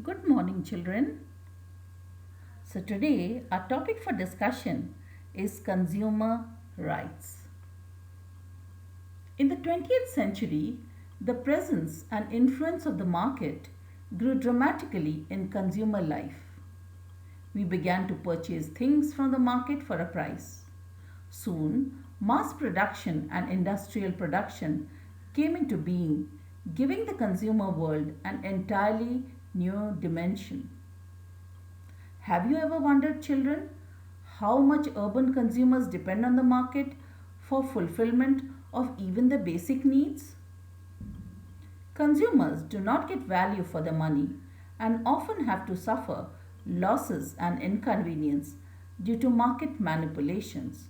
Good morning, children. So, today our topic for discussion is consumer rights. In the 20th century, the presence and influence of the market grew dramatically in consumer life. We began to purchase things from the market for a price. Soon, mass production and industrial production came into being, giving the consumer world an entirely new dimension. Have you ever wondered, children, how much urban consumers depend on the market for fulfillment of even the basic needs? Consumers do not get value for their money and often have to suffer losses and inconvenience due to market manipulations.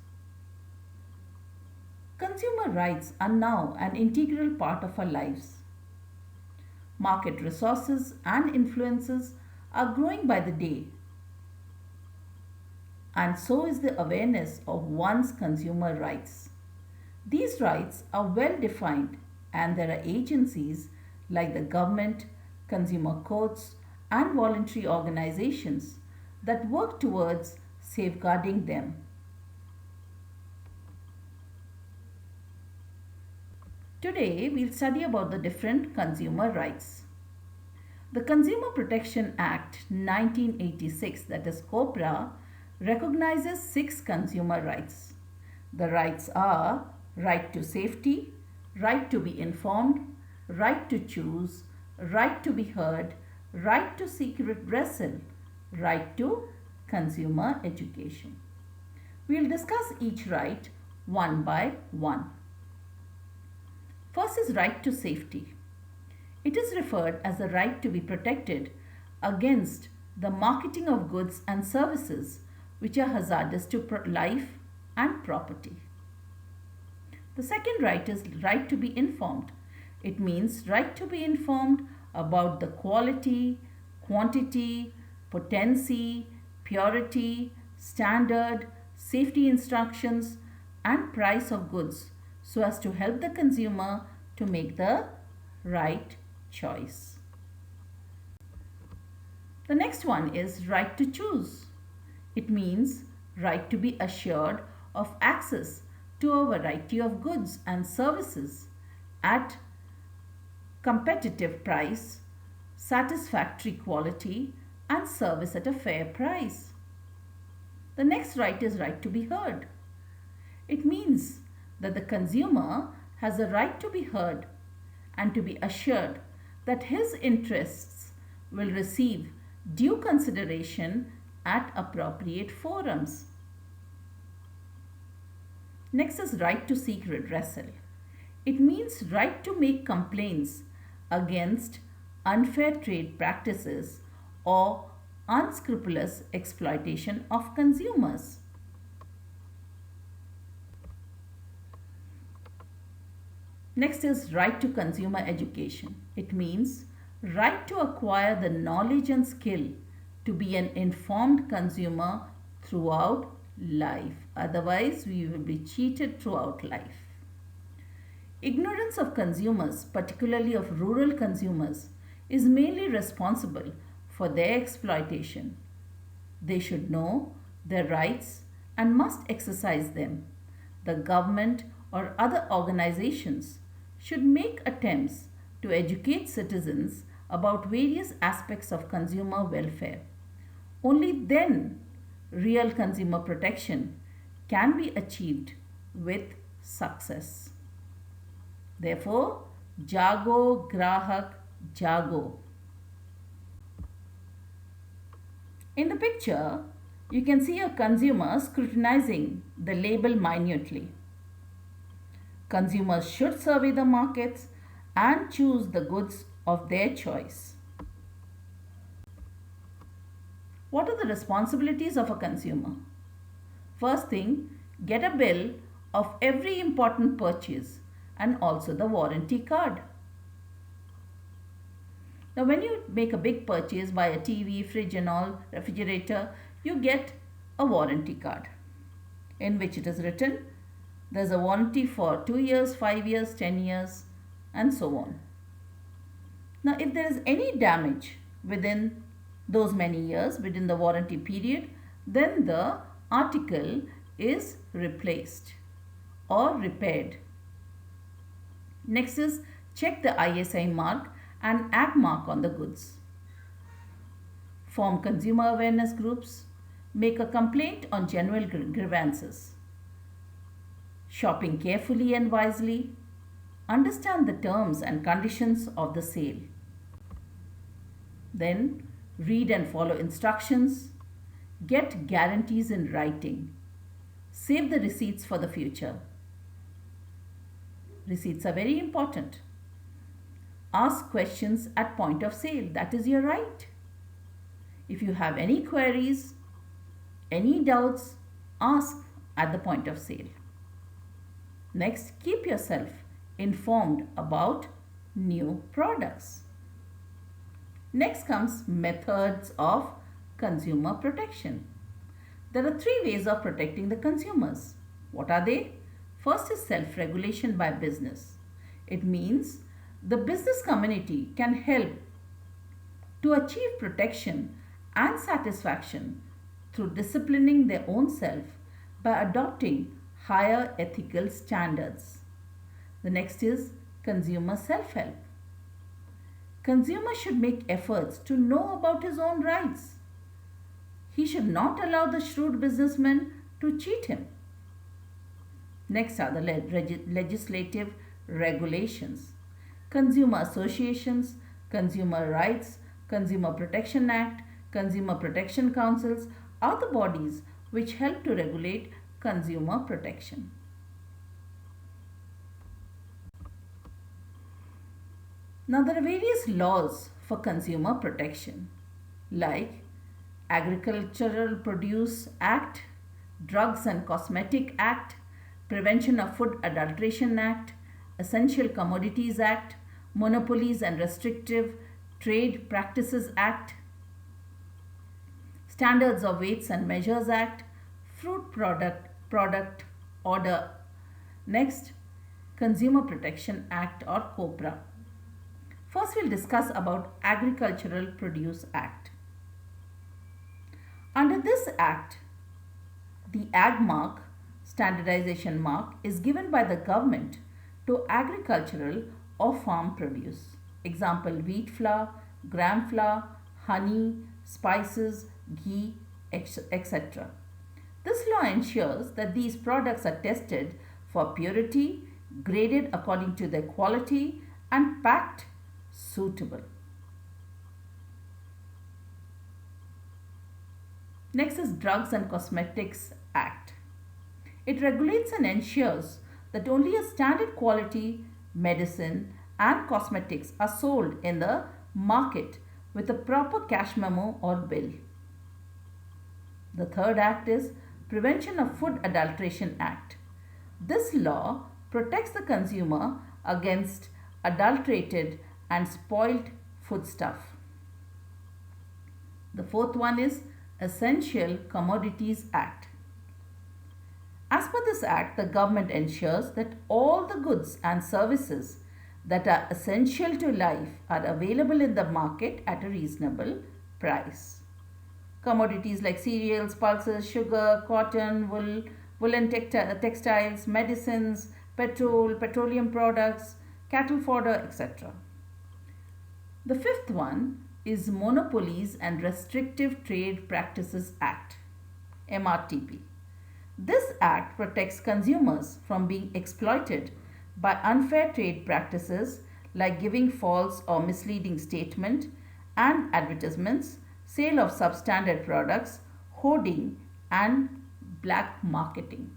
Consumer rights are now an integral part of our lives. Market resources and influences are growing by the day, and so is the awareness of one's consumer rights. These rights are well defined, and there are agencies like the government, consumer courts, and voluntary organizations that work towards safeguarding them. Today, we'll study about the different consumer rights. The Consumer Protection Act 1986, that is COPRA, recognizes 6 consumer rights. The rights are right to safety, right to be informed, right to choose, right to be heard, right to seek redressal, right to consumer education. We'll discuss each right one by one. First is right to safety. It is referred as the right to be protected against the marketing of goods and services which are hazardous to life and property. The second right is right to be informed. It means right to be informed about the quality, quantity, potency, purity, standard, safety instructions, and price of goods so as to help the consumer to make the right choice. The next one is right to choose. It means right to be assured of access to a variety of goods and services at competitive price, satisfactory quality, and service at a fair price. The next right is right to be heard. It means that the consumer has a right to be heard and to be assured that his interests will receive due consideration at appropriate forums. Next is right to seek redressal. It means right to make complaints against unfair trade practices or unscrupulous exploitation of consumers. Next is right to consumer education. It means right to acquire the knowledge and skill to be an informed consumer throughout life. Otherwise, we will be cheated throughout life. Ignorance of consumers, particularly of rural consumers, is mainly responsible for their exploitation. They should know their rights and must exercise them. The government or other organizations should make attempts to educate citizens about various aspects of consumer welfare. Only then real consumer protection can be achieved with success. Therefore, Jago Grahak Jago. In the picture, you can see a consumer scrutinizing the label minutely. Consumers should survey the markets and choose the goods of their choice. What are the responsibilities of a consumer? First thing, get a bill of every important purchase and also the warranty card. Now, when you make a big purchase, buy a TV, fridge and all, refrigerator, you get a warranty card in which it is written there's a warranty for 2 years, 5 years, 10 years and so on. Now, if there is any damage within those many years, within the warranty period, then the article is replaced or repaired. Next is check the ISI mark and AG mark on the goods. Form consumer awareness groups. Make a complaint on general grievances. Shopping carefully and wisely. Understand the terms and conditions of the sale. Then read and follow instructions. Get guarantees in writing. Save the receipts for the future. Receipts are very important. Ask questions at point of sale. That is your right. If you have any queries, any doubts, ask at the point of sale. Next, keep yourself informed about new products. Next comes methods of consumer protection. There are three ways of protecting the consumers. What are they? First is self-regulation by business. It means the business community can help to achieve protection and satisfaction through disciplining their own self by adopting higher ethical standards. The next is consumer self-help. Consumer should make efforts to know about his own rights. He should not allow the shrewd businessman to cheat him. Next are the legislative regulations. Consumer associations, consumer rights, Consumer Protection Act, Consumer Protection Councils are the bodies which help to regulate consumer protection. Now there are various laws for consumer protection like Agricultural Produce Act, Drugs and Cosmetic Act, Prevention of Food Adulteration Act, Essential Commodities Act, Monopolies and Restrictive Trade Practices Act, Standards of Weights and Measures Act, Fruit Product Order. Next, Consumer Protection Act or COPRA. First we'll discuss about Agricultural Produce Act. Under this act, the AG mark, standardization mark, is given by the government to agricultural or farm produce. Example, wheat flour, gram flour, honey, spices, ghee, etc. This law ensures that these products are tested for purity, graded according to their quality, and packed suitable. Next is Drugs and Cosmetics Act. It regulates and ensures that only a standard quality medicine and cosmetics are sold in the market with a proper cash memo or bill. The third act is Prevention of Food Adulteration Act. This law protects the consumer against adulterated and spoiled foodstuff. The fourth one is Essential Commodities Act. As per this act, the government ensures that all the goods and services that are essential to life are available in the market at a reasonable price. Commodities like cereals, pulses, sugar, cotton, wool, woolen textiles, medicines, petrol, petroleum products, cattle fodder, etc. The fifth one is Monopolies and Restrictive Trade Practices Act, MRTP. This act protects consumers from being exploited by unfair trade practices like giving false or misleading statement and advertisements, sale of substandard products, hoarding, and black marketing.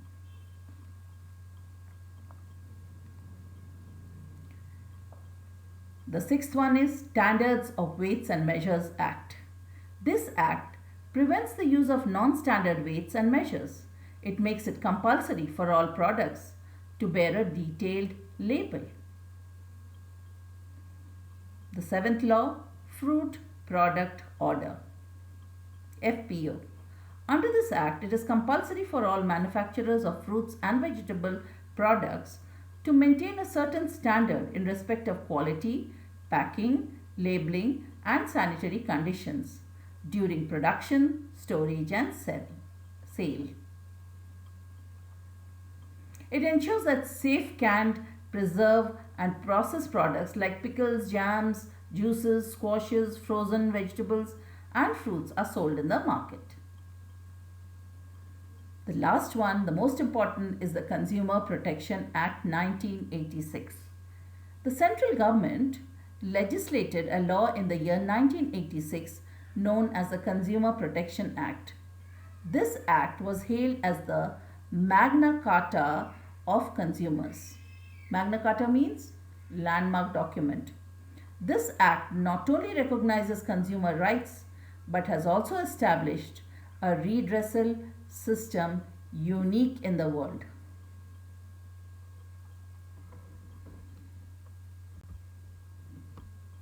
The sixth one is Standards of Weights and Measures Act. This act prevents the use of non-standard weights and measures. It makes it compulsory for all products to bear a detailed label. The seventh law, Fruit Product Order, FPO. Under this act, it is compulsory for all manufacturers of fruits and vegetable products to maintain a certain standard in respect of quality, packing, labeling, and sanitary conditions during production, storage, and sale. It ensures that safe canned, preserved, and processed products like pickles, jams, juices, squashes, frozen vegetables, and fruits are sold in the market. The last one, the most important, is the Consumer Protection Act 1986. The central government legislated a law in the year 1986 known as the Consumer Protection Act. This act was hailed as the Magna Carta of consumers. Magna Carta means landmark document. This act not only recognizes consumer rights but has also established a redressal system unique in the world.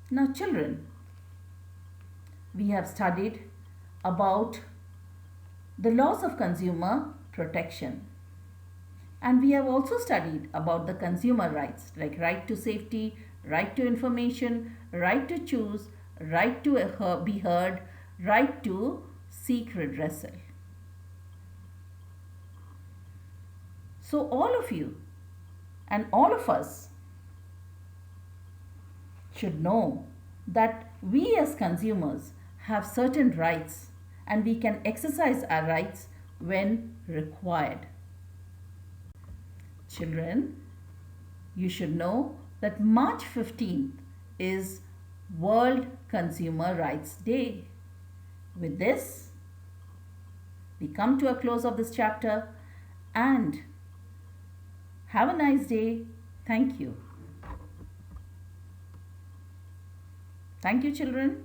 Now, children, we have studied about the laws of consumer protection, and we have also studied about the consumer rights like right to safety, right to information, right to choose, right to be heard, right to seek redressal. So all of you and all of us should know that we as consumers have certain rights and we can exercise our rights when required. Children, you should know that March 15th is World Consumer Rights Day. With this, we come to a close of this chapter and have a nice day. Thank you. Thank you, children.